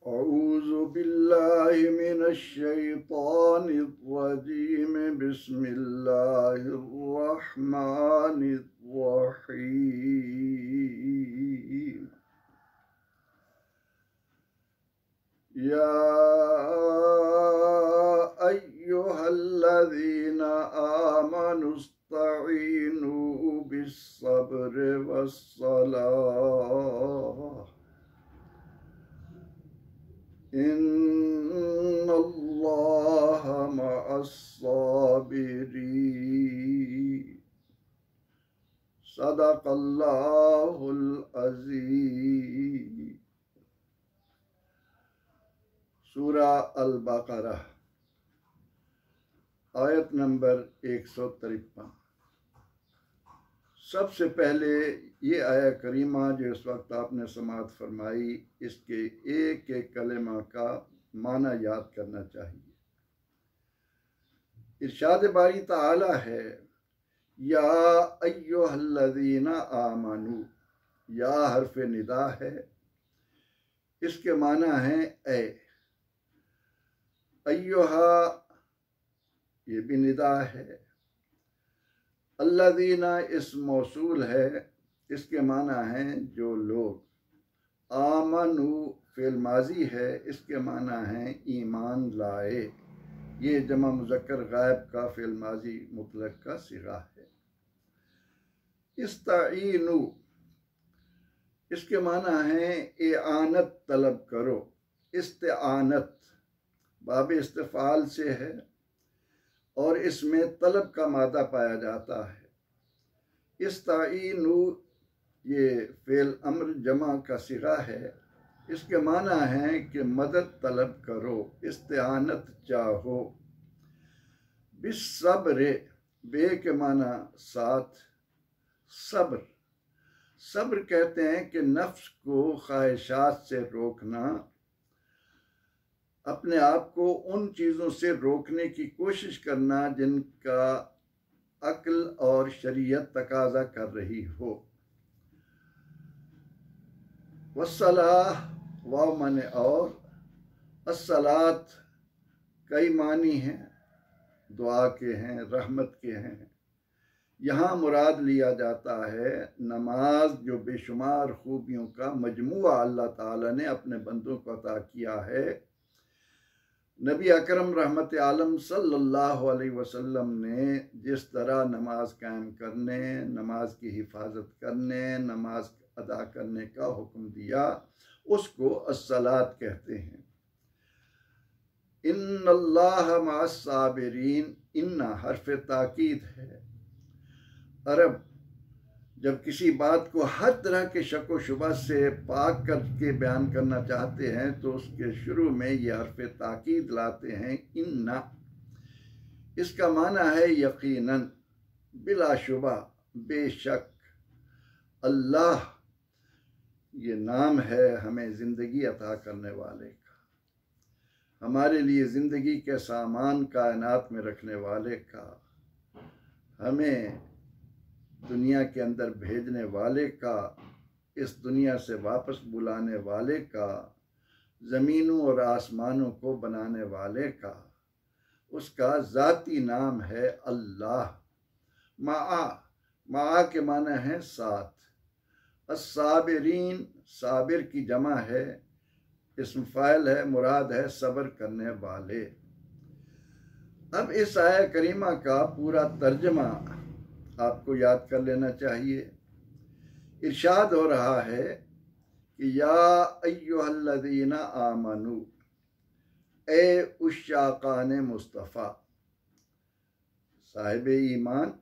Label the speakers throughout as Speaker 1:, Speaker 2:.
Speaker 1: औज़ु बिल्लाहि मिनश शैतानिर रजीम बिस्मिल्लाहिर रहमानिर रहीम या अय्युहल्लज़ीना आमनुस्तईनु बिस्सब्रि वस्सलाह इन्नल्लाह मअस्साबिरीन सदक़ल्लाहुल अज़ीम। सूरा अल-बक़रा आयत नंबर 153। सबसे पहले ये आया करीमा जो इस वक्त आपने समाअत फरमाई, इसके एक एक कलेमा का माना याद करना चाहिए। इरशाद बारी ताला है, या अय्युहल्लज़ीना आमनू, या हर्फ निदा है, इसके माना है ए। अय्युहा ये भी निदा है। अल्लज़ीना इस मौसूल है, इसके माना है जो लोग। आमनु फ़िल माजी है, इसके माना है ईमान लाए। ये जमा मुज़क्कर गायब का फ़िल माजी मुतलक का सिगा है। इस्ताईनु इसके माना है इआनत तलब करो। इस्तिआनत बाब इस्तिफ़ाल से है और इसमें तलब का मादा पाया जाता है। इस्ताईनु ये फ़ेल अम्र जमा का सिगा है, इसके माना है कि मदद तलब करो, इस्तिआनत चाहो। बिस्सब्र बे के माना साथ, सब्र। सब्र कहते हैं कि नफ्स को ख्वाहिशात से रोकना, अपने आप को उन चीज़ों से रोकने की कोशिश करना जिनका अक्ल और शरीयत तकाजा कर रही हो। वस्सलाह वाव माने और, अस्सलात कई मानी हैं, दुआ के हैं, रहमत के हैं। यहाँ मुराद लिया जाता है नमाज, जो बेशुमार खूबियों का मजमुआ अल्लाह ताला ने अपने बंदों को अता किया है। नबी अकरम रहमत आलम सल्लल्लाहु अलैहि वसल्लम ने जिस तरह नमाज कायम करने, नमाज की हिफाजत करने, नमाज अदा करने का हुक्म दिया, उसको अस्सलात कहते हैं। इन्नल्लाह मअस्साबिरीन, इन्ना हर्फ ताकीद है। अरब जब किसी बात को हर तरह के शक व शुबा से पाक करके बयान करना चाहते हैं तो उसके शुरू में यह हर्फ ताकीद लाते हैं, इन्ना। इसका माना है यकीनन, बिलाशुबा, बेशक। अल्लाह ये नाम है हमें ज़िंदगी अता करने वाले का, हमारे लिए ज़िंदगी के सामान कायनात में रखने वाले का, हमें दुनिया के अंदर भेजने वाले का, इस दुनिया से वापस बुलाने वाले का, ज़मीनों और आसमानों को बनाने वाले का, उसका ज़ाती नाम है अल्लाह। माआ के माना है साथ। अस्साबिरीन साबिर की जमा है, इस्म फ़ाइल है, मुराद है सब्र करने वाले। अब इस आया करीमा का पूरा तर्जमा आपको याद कर लेना चाहिए। इरशाद हो रहा है कि या अय्युहल्लज़ीना आमनू, ए उश्शाक़ान मुस्तफ़ा, साहिब ईमान।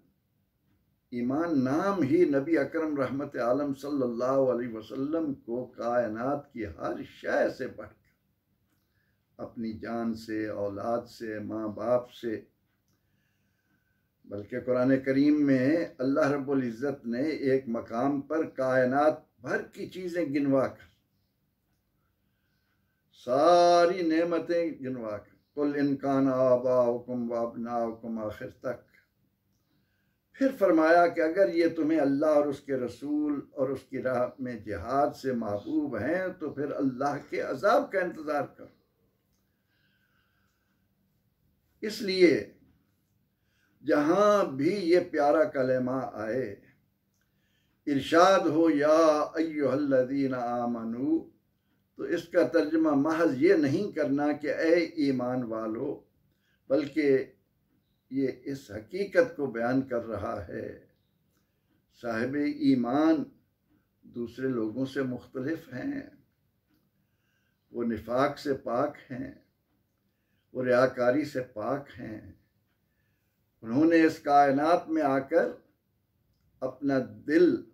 Speaker 1: ईमान नाम ही नबी अकरम रहमत आलम सल्लल्लाहु अलैहि वसल्लम को कायनात की हर शय से बढ़कर, अपनी जान से, औलाद से, माँ बाप से, बल्कि कुरान करीम में अल्लाह रब्बुल इज़्ज़त ने एक मकाम पर कायनात भर की चीज़ें गिनवा कर, सारी नेमतें गिनवा कर, कुल इन कान आबाउकुम व अबनाउकुम आखिर तक, फिर फरमाया कि अगर ये तुम्हें अल्लाह और उसके रसूल और उसकी राह में जिहाद से महबूब हैं तो फिर अल्लाह के अजाब का इंतजार करो। इसलिए जहां भी ये प्यारा कलेमा आए, इरशाद हो या अय्युहल्लज़ीना आमनू, तो इसका तर्जुमा महज ये नहीं करना कि ए ईमान वालो, बल्कि ये इस हकीकत को बयान कर रहा है साहिब ईमान दूसरे लोगों से मुख्तलिफ हैं, वो निफाक से पाक हैं, वो रियाकारी से पाक हैं। उन्होंने इस कायनात में आकर अपना दिल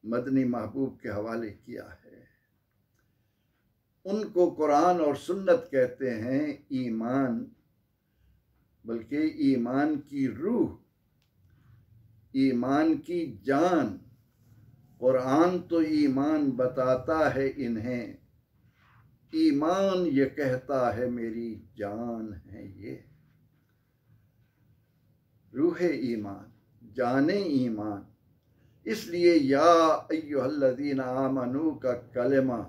Speaker 1: मदनी महबूब के हवाले किया है। उनको कुरान और सुन्नत कहते हैं ईमान, बल्कि ईमान की रूह, ईमान की जान। कुरान तो ईमान बताता है इन्हें, ईमान ये कहता है मेरी जान है ये। रूह ईमान, जाने ईमान। इसलिए या अय्युहल्लज़ीना आमनू का कलमा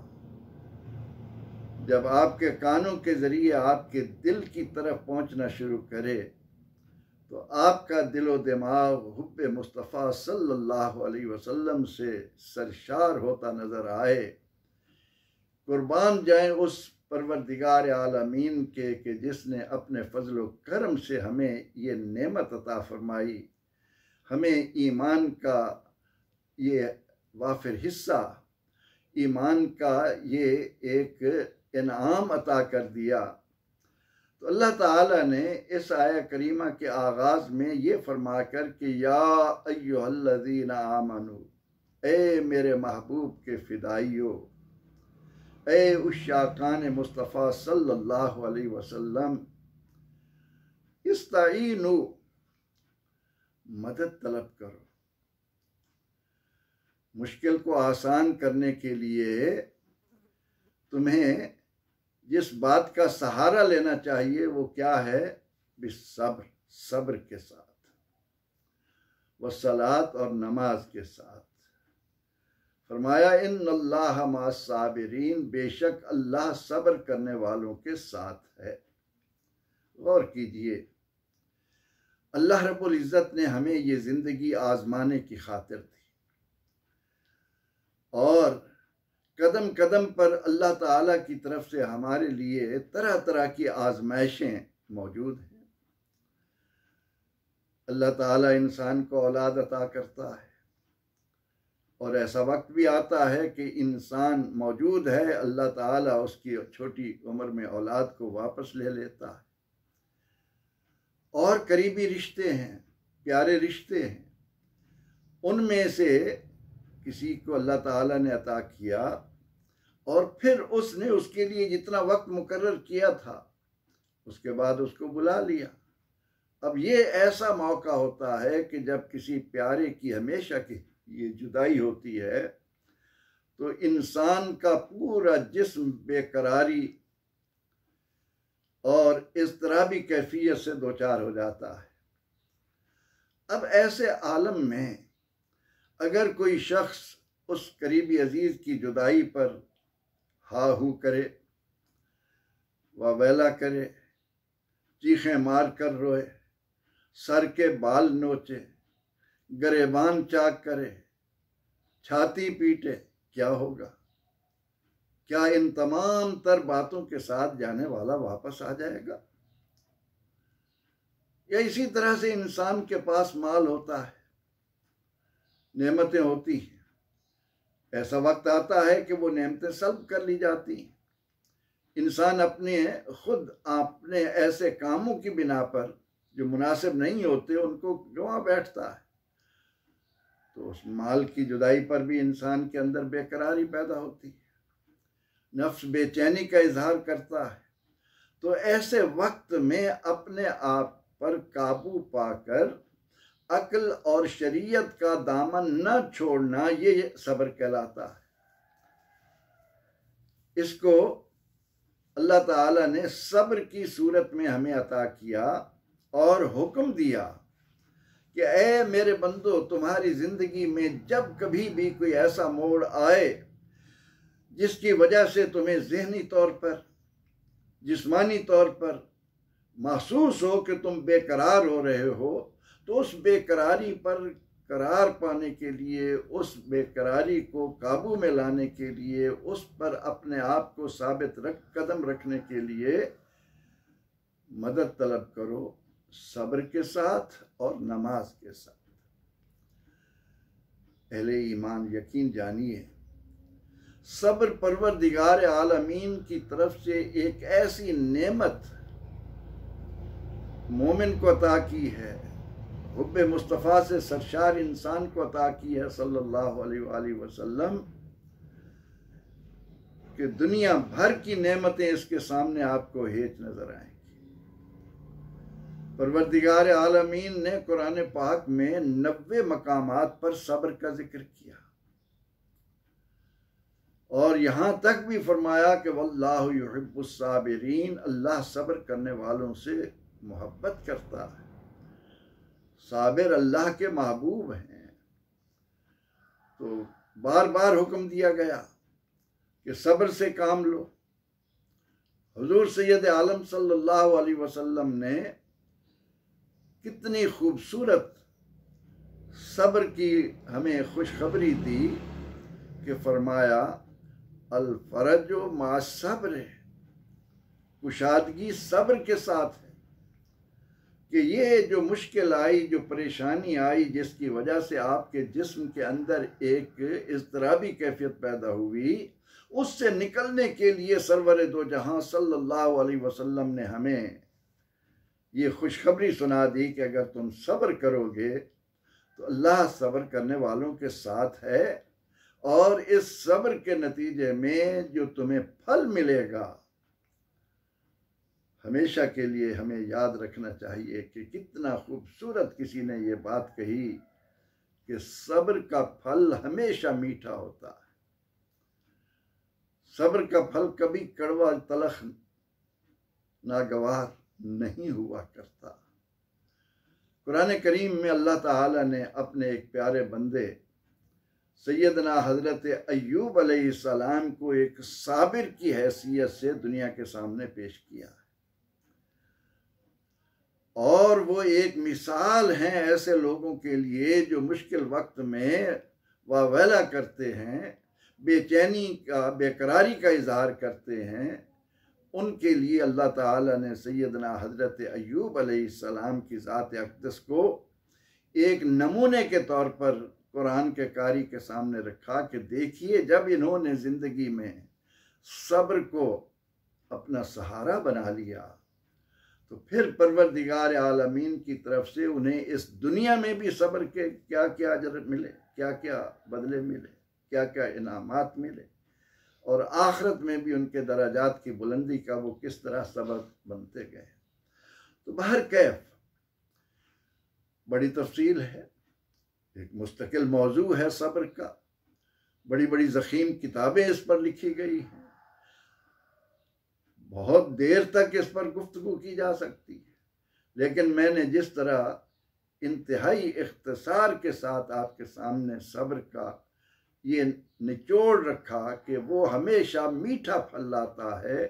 Speaker 1: जब आपके कानों के जरिए आपके दिल की तरफ पहुंचना शुरू करे तो आपका दिलो दिमाग हुब्बे मुस्तफ़ा सल्लल्लाहु अलैहि वसल्लम से सरशार होता नजर आए। कुर्बान जाए उस परवरदिगार आलमीन के कि जिसने अपने फजल व करम से हमें ये नेमत अता फरमाई, हमें ईमान का ये वाफिर हिस्सा, ईमान का ये एक इनाम अता कर दिया। तो अल्लाह ताला ने इस आया करीमा के आगाज में ये फरमा कर कि या अय्युहल्लज़ीना आमनू, ए मेरे महबूब के फिदाइयों, ए उस शाकान मुस्तफ़ा सल्लल्लाहु अलैहि वसल्लम, इस्ताईनु, मदद तलब करो। मुश्किल को आसान करने के लिए तुम्हें जिस बात का सहारा लेना चाहिए वो क्या है? बिसब्र, सब्र के साथ, व सलात और नमाज के साथ। फरमाया इन्नल्लाह मास साबिरीन, बेशक अल्लाह सब्र करने वालों के साथ है। गौर कीजिए, अल्लाह रब्बुल इज़्ज़त ने हमें ये ज़िंदगी आजमाने की खातिर दी और कदम कदम पर अल्लाह ताला की तरफ से हमारे लिए तरह तरह की आजमाइशें मौजूद हैं। अल्लाह ताला इंसान को औलाद अता करता है और ऐसा वक्त भी आता है कि इंसान मौजूद है, अल्लाह ताला उसकी छोटी उम्र में औलाद को वापस ले लेता है। और करीबी रिश्ते हैं, प्यारे रिश्ते हैं, उनमें से किसी को अल्लाह ताला ने अता किया और फिर उसने उसके लिए जितना वक्त मुकर्रर किया था उसके बाद उसको बुला लिया। अब ये ऐसा मौका होता है कि जब किसी प्यारे की हमेशा की ये जुदाई होती है तो इंसान का पूरा जिस्म बेकरारी और इज़्तिराबी कैफियत से दो चार हो जाता है। अब ऐसे आलम में अगर कोई शख्स उस करीबी अजीज की जुदाई पर हा हू करे, वावेला करे, चीखें मार कर रोए, सर के बाल नोचे, गरेबान चाक करे, छाती पीटे, क्या होगा? क्या इन तमाम तर बातों के साथ जाने वाला वापस आ जाएगा? या इसी तरह से इंसान के पास माल होता है, नेमतें होती हैं, ऐसा वक्त आता है कि वो नेमतें सल्ब कर ली जाती हैं। इंसान अपने ऐसे कामों की बिना पर जो मुनासिब नहीं होते उनको गंवा बैठता है, तो उस माल की जुदाई पर भी इंसान के अंदर बेकरारी पैदा होती है, नफ्स बेचैनी का इजहार करता है। तो ऐसे वक्त में अपने आप पर काबू पाकर अक्ल और शरीयत का दामन न छोड़ना, ये सब्र कहलाता है। इसको अल्लाह ताला ने सब्र की सूरत में हमें अता किया और हुक्म दिया कि ए मेरे बंदो, तुम्हारी जिंदगी में जब कभी भी कोई ऐसा मोड़ आए जिसकी वजह से तुम्हें ज़हनी तौर पर, जिस्मानी तौर पर महसूस हो कि तुम बेकरार हो रहे हो, तो उस बेकरारी पर करार पाने के लिए, उस बेकरारी को काबू में लाने के लिए, उस पर अपने आप को साबित कदम रखने के लिए मदद तलब करो सब्र के साथ और नमाज के साथ। अहले ईमान यकीन जानिए, सब्र परवरदिगार आलमीन की तरफ से एक ऐसी नेमत मोमिन को अता की है, हुब्बे मुस्तफ़ा से सरशार इंसान को अता की है सल्लल्लाहु अलैहि वसल्लम, कि दुनिया भर की नेमतें इसके सामने आपको हेच नजर आएंगी। परवरदिगार आलमीन ने कुरान पाक में 90 मकामात पर सब्र का जिक्र किया और यहां तक भी फरमाया कि वल्लाहु युहिब्बुस साबिरीन, अल्लाह सब्र करने वालों से मोहब्बत करता है। साबिर अल्लाह के महबूब हैं। तो बार बार हुक्म दिया गया कि सब्र से काम लो। हुजूर सैयद आलम सल्लल्लाहु अलैहि वसल्लम ने कितनी खूबसूरत सब्र की हमें खुशखबरी दी कि फरमाया अल फरजो मा सब्र, कुशादगी सब्र के साथ है। कि ये जो मुश्किल आई, जो परेशानी आई, जिसकी वजह से आपके जिस्म के अंदर एक इज़्तिराबी कैफियत पैदा हुई, उससे निकलने के लिए सरवर दो जहां सल्लल्लाहु अलैहि वसल्लम ने हमें ये खुशखबरी सुना दी कि अगर तुम सब्र करोगे तो अल्लाह सब्र करने वालों के साथ है, और इस सब्र के नतीजे में जो तुम्हें फल मिलेगा, हमेशा के लिए हमें याद रखना चाहिए कि कितना खूबसूरत किसी ने ये बात कही कि सब्र का फल हमेशा मीठा होता है। सब्र का फल कभी कड़वा तलख नागवार नहीं हुआ करता। कुरान करीम में अल्लाह ताला ने अपने एक प्यारे बंदे सैयदना हजरत अय्यूब अलैहिस्सलाम को एक साबिर की हैसियत से दुनिया के सामने पेश किया है, और वो एक मिसाल हैं ऐसे लोगों के लिए जो मुश्किल वक्त में वावेला करते हैं, बेचैनी का, बेकरारी का इजहार करते हैं। उनके लिए अल्लाह ताला ने सैयदना हजरत अय्यूब अलैहिस्सलाम की ज़ात अक़दस को एक नमूने के तौर पर कुरान के कारी के सामने रखा कि देखिए, जब इन्होंने ज़िंदगी में सब्र को अपना सहारा बना लिया तो फिर परवरदिगार आलमीन की तरफ से उन्हें इस दुनिया में भी सब्र के क्या क्या अजर मिले, क्या क्या बदले मिले, क्या क्या इनामात मिले, और आखिरत में भी उनके दराजात की बुलंदी का वो किस तरह सबब बनते गए। तो बहर कैफ बड़ी तफसील है, एक मुस्तकिल मौजू है सब्र का, बड़ी बड़ी ज़ख़ीम किताबें इस पर लिखी गई हैं, बहुत देर तक इस पर गुफ्तगू की जा सकती है, लेकिन मैंने जिस तरह इंतहाई इख्तिसार के साथ आपके सामने सब्र का ये निचोड़ रखा कि वो हमेशा मीठा फल लाता है,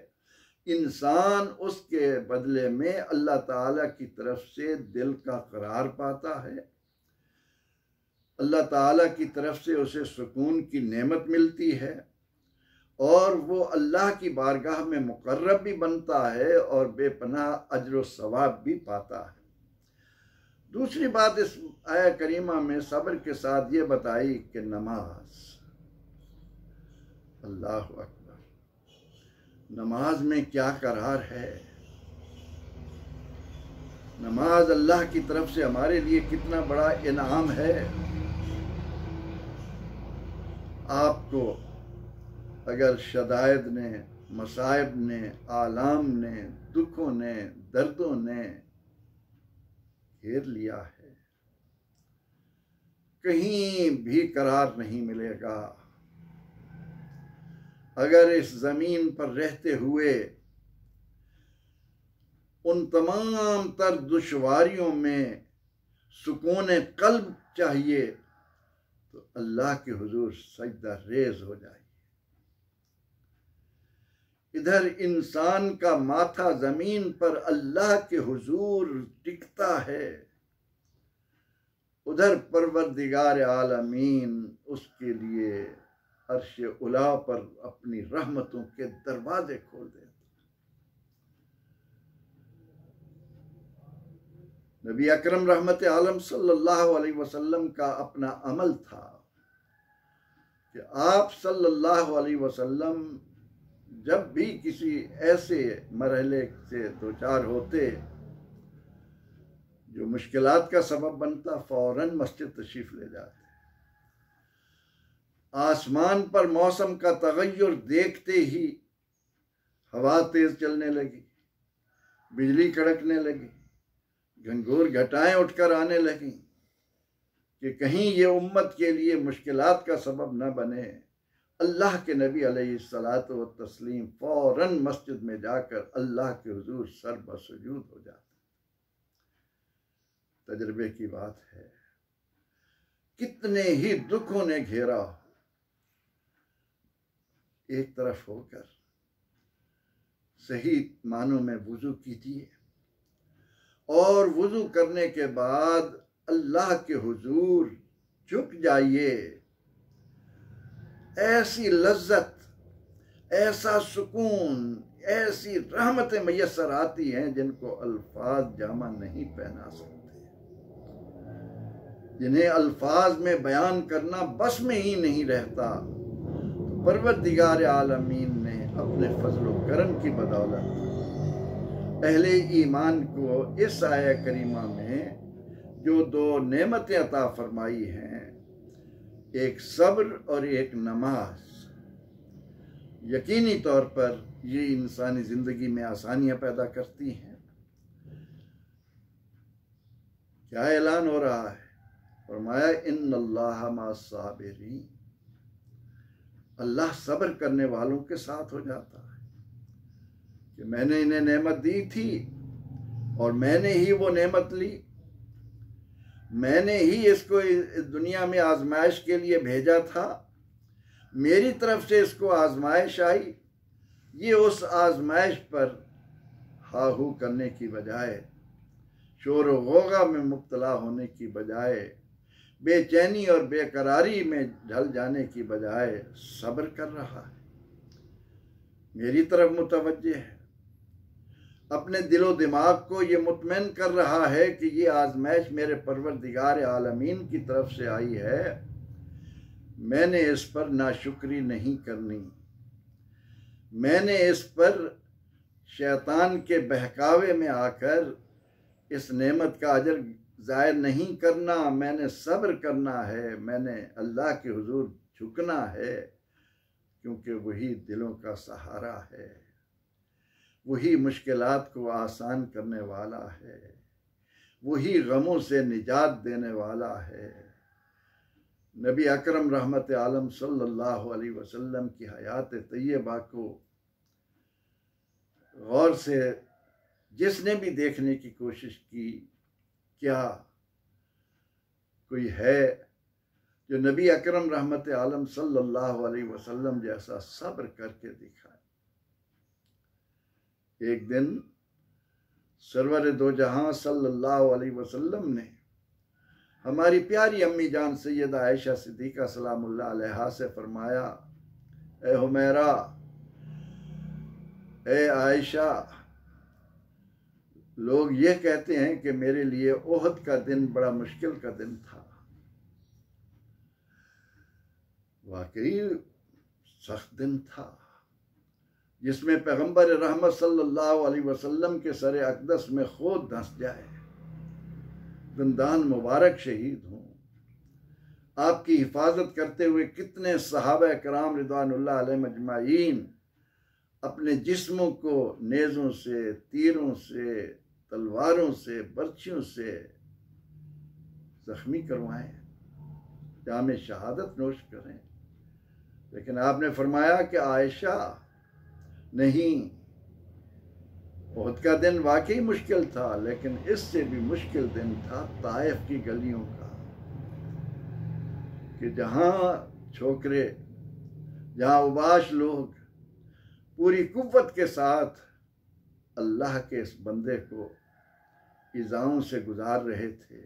Speaker 1: इंसान उसके बदले में अल्लाह ताला की तरफ से दिल का करार पाता है, अल्लाह ताला की तरफ से उसे सुकून की नेमत मिलती है, और वो अल्लाह की बारगाह में मुकर्रब भी बनता है और बेपनाह अज्र व सवाब भी पाता है। दूसरी बात इस आया करीमा में सब्र के साथ ये बताई कि नमाज, अल्लाह अकबर, नमाज में क्या करार है, नमाज अल्लाह की तरफ से हमारे लिए कितना बड़ा इनाम है। आपको अगर शदायद ने, मसाइब ने, आलाम ने, दुखों ने, दर्दों ने घेर लिया है, कहीं भी करार नहीं मिलेगा। अगर इस जमीन पर रहते हुए उन तमाम तर दुश्वारियों में सुकून कल्ब चाहिए तो अल्लाह के हुजूर सजदा रेज हो जाए। इधर इंसान का माथा जमीन पर अल्लाह के हुजूर टिकता है, उधर परवरदिगार आलमीन उसके लिए अर्श उला पर अपनी रहमतों के दरवाजे खोल देते। नबी अकरम रहमत आलम सल्लल्लाहु अलैहि वसल्लम का अपना अमल था कि आप सल्लल्लाहु अलैहि वसल्लम जब भी किसी ऐसे मरहले से दो चार होते जो मुश्किलात का सबब बनता, फौरन मस्जिद तशरीफ ले जाते। आसमान पर मौसम का तगय्युर देखते ही हवा तेज चलने लगी, बिजली कड़कने लगी, घनघोर घटाएं उठकर आने लगी कि कहीं ये उम्मत के लिए मुश्किलात का सबब न बने। अल्लाह के नबी अलैहिस्सलातु व तस्लीम फौरन मस्जिद में जाकर अल्लाह के हुजूर सर बसजूद हो जाते। तजर्बे की बात है, कितने ही दुखों ने घेरा, एक तरफ होकर सही मानों में वुजू कीजिए और वुजू करने के बाद अल्लाह के हुजूर झुक जाइए। ऐसी लज्जत, ऐसा सुकून, ऐसी रहमतें मैसर आती हैं जिनको अल्फाज जामा नहीं पहना सकते, जिन्हें अल्फाज में बयान करना बस में ही नहीं रहता। तो परवरदिगार आलमीन ने अपने फजल व करम की बदौलत अहले ईमान को इस आया करीमा में जो दो नेमतें अता फरमाई हैं, एक सब्र और एक नमाज, यकीनी तौर पर ये इंसानी जिंदगी में आसानियां पैदा करती हैं। क्या ऐलान हो रहा है? फरमाया इन्नल्लाह मअस-साबिरीन, अल्लाह सब्र करने वालों के साथ हो जाता है कि मैंने इन्हें नेमत दी थी और मैंने ही वो नेमत ली, मैंने ही इसको इस दुनिया में आजमाइश के लिए भेजा था, मेरी तरफ से इसको आजमाइश आई। ये उस आजमाइश पर हाहू करने की बजाय, शोर व गौगा में मुब्तला होने की बजाय, बेचैनी और बेकरारी में ढल जाने की बजाय सब्र कर रहा है, मेरी तरफ मुतवज्जे है, अपने दिलो दिमाग को ये मुतमईन कर रहा है कि ये आजमाइश मेरे परवरदिगार आलमीन की तरफ से आई है, मैंने इस पर नाशुक्री नहीं करनी, मैंने इस पर शैतान के बहकावे में आकर इस नेमत का अजर ज़ाहिर नहीं करना, मैंने सब्र करना है, मैंने अल्लाह के हुजूर झुकना है, क्योंकि वही दिलों का सहारा है, वही मुश्किलात को आसान करने वाला है, वही गमों से निजात देने वाला है। नबी अकरम रहमत आलम सल्लल्लाहु अलैहि वसल्लम की हयात तैयबा को गौर से जिसने भी देखने की कोशिश की, क्या कोई है जो नबी अकरम रहमत आलम सल्लल्लाहु अलैहि वसल्लम जैसा सब्र करके दिखाए? एक दिन सरवर दो जहां सल्लल्लाहु अलैहि वसल्लम ने हमारी प्यारी अम्मी जान सैयदा आयशा सिद्दीका सलामुल्लाह अलैहा से फरमाया, ए हुमैरा, ए आयशा, लोग ये कहते हैं कि मेरे लिए ओहद का दिन बड़ा मुश्किल का दिन था। वाकई सख्त दिन था, जिसमें पैगंबर रहमत सल्लल्लाहु अलैहि वसल्लम के सर अक़दस में खुद धंस जाए, दंदान मुबारक शहीद हों। आपकी हिफाजत करते हुए कितने सहाबा कराम रिदवानुल्लाह अलैहिम अजमाइन अपने जिस्मों को नेज़ों से, तीरों से, तलवारों से, बर्छियों से जख्मी करवाएं, जामे शहादत नोश करें। लेकिन आपने फरमाया कि आयशा नहीं, उहद का दिन वाकई मुश्किल था, लेकिन इससे भी मुश्किल दिन था ताइफ की गलियों का, कि जहां छोकरे, जहां उबाश लोग पूरी कुव्वत के साथ अल्लाह के इस बंदे को इज़ाओं से गुजार रहे थे,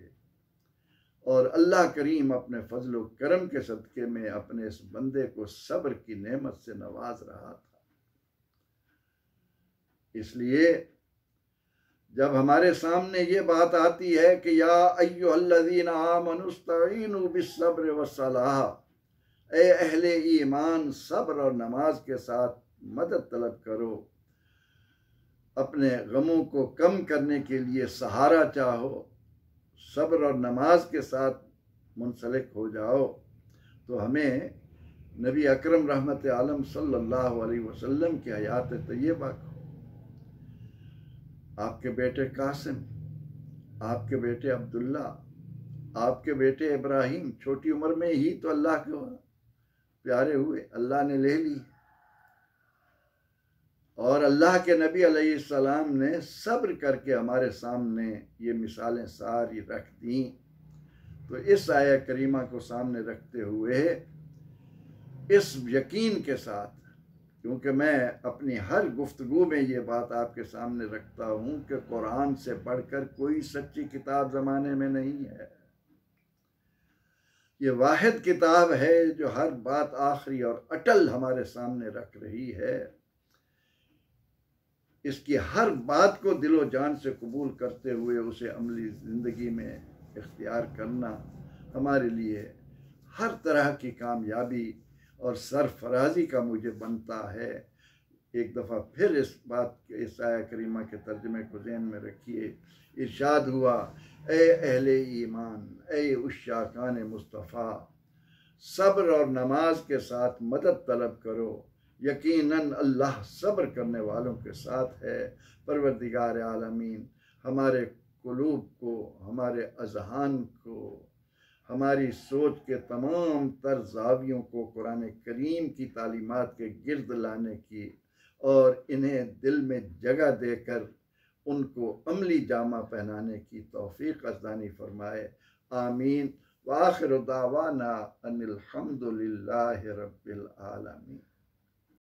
Speaker 1: और अल्लाह करीम अपने फजल व करम के सदक़े में अपने इस बंदे को सब्र की नेमत से नवाज रहा था। इसलिए जब हमारे सामने ये बात आती है कि या अय्युहल्लज़ीना आमनुस्तईनु बिस्सब्र वस्सलाह, ए अहले ईमान सब्र और नमाज के साथ मदद तलब करो, अपने गमों को कम करने के लिए सहारा चाहो, सब्र और नमाज के साथ मुंसलिक हो जाओ, तो हमें नबी अकरम रहमत आलम सल्लल्लाहु अलैहि वसल्लम की हयात तय्यबा को, आपके बेटे कासिम, आपके बेटे अब्दुल्ला, आपके बेटे इब्राहिम छोटी उम्र में ही तो अल्लाह के प्यारे हुए, अल्लाह ने ले ली, और अल्लाह के नबी अलैहिस्सलाम ने सब्र करके हमारे सामने ये मिसालें सारी रख दी। तो इस आया करीमा को सामने रखते हुए इस यकीन के साथ, क्योंकि मैं अपनी हर गुफ्तगू में ये बात आपके सामने रखता हूँ कि कुरान से बढ़कर कोई सच्ची किताब ज़माने में नहीं है। ये वाहिद किताब है जो हर बात आखिरी और अटल हमारे सामने रख रही है। इसकी हर बात को दिलो जान से कबूल करते हुए उसे अमली ज़िंदगी में इख्तियार करना हमारे लिए हर तरह की कामयाबी और सरफराजी का मुझे बनता है। एक दफ़ा फिर इस बात के इस आया करीमा के तर्जुमे को ज़हन में रखिए। इरशाद हुआ, ए अहले ईमान, ए उश्शाकान मुस्तफ़ा, सब्र और नमाज के साथ मदद तलब करो, यकीनन अल्लाह सब्र करने वालों के साथ है। परवरदिगार आलमीन हमारे कुलूब को, हमारे अज़हान को, हमारी सोच के तमाम तर ज़ावियों को कुरान करीम की तालीमात के गिर्द लाने की और इन्हें दिल में जगह देकर उनको अमली जामा पहनाने की तौफीक अज़दानी फरमाए। आमीन। व आखिर दावाना अनिल हम्दुलिल्लाहि रब्बिल आलमीन।